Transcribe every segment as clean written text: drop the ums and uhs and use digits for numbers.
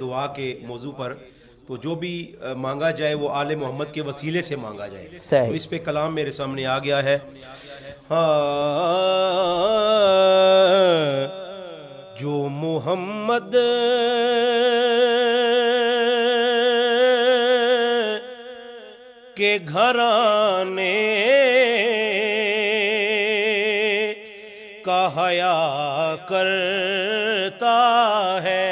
دعا کے موضوع پر تو جو بھی مانگا جائے وہ آل محمد کے وسیلے سے مانگا جائے. تو اس پہ کلام میرے سامنے آ گیا ہے. جو محمد کے گھرانے کا حیا کرتا ہے،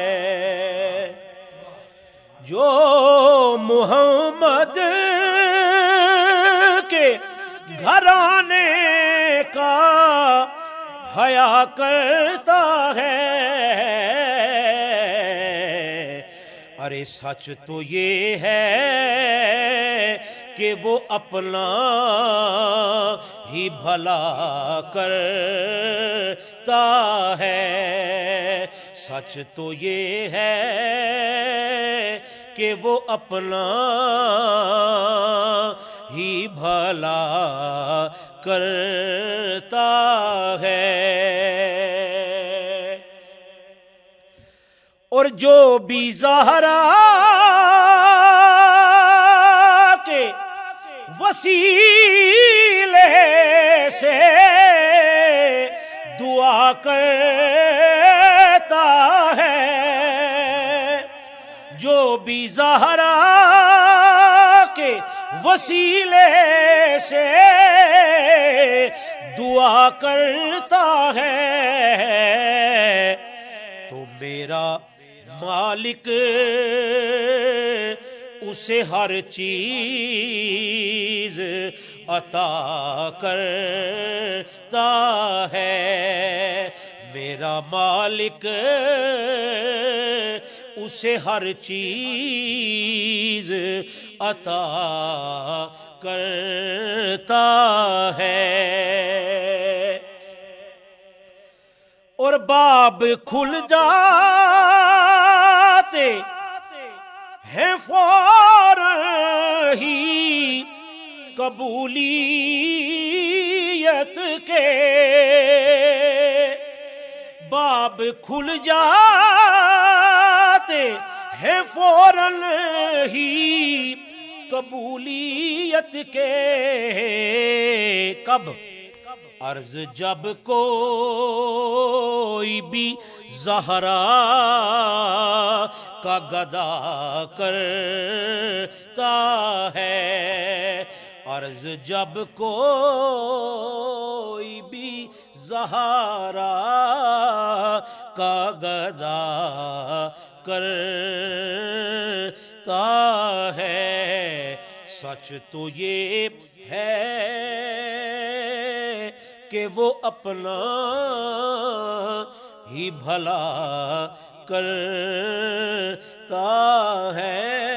جو محمد کے گھرانے کا حیا کرتا ہے، ارے سچ تو یہ ہے کہ وہ اپنا ہی بھلا کرتا ہے. سچ تو یہ ہے کہ وہ اپنا ہی بھلا کرتا ہے. اور جو بھی زہرا کے وسیلے سے دعا کرتا ہے، جو بھی زہرا کے وسیلے سے دعا کرتا ہے، تو میرا مالک اسے ہر چیز عطا کرتا ہے. میرا مالک اسے ہر چیز عطا کرتا ہے. اور باب کھل جاتے ہیں فوراً ہی قبولیت کے، باب کھل جاتے ہیں فوراً ہی قبولیت کے. کب؟ عرض جب کوئی بھی زہرا کا گدا کرتا ہے، عرض جب کوئی بھی زہرا کا گدا کرتا ہے. سچ تو یہ ہے کہ وہ اپنا ہی بھلا کرتا ہے.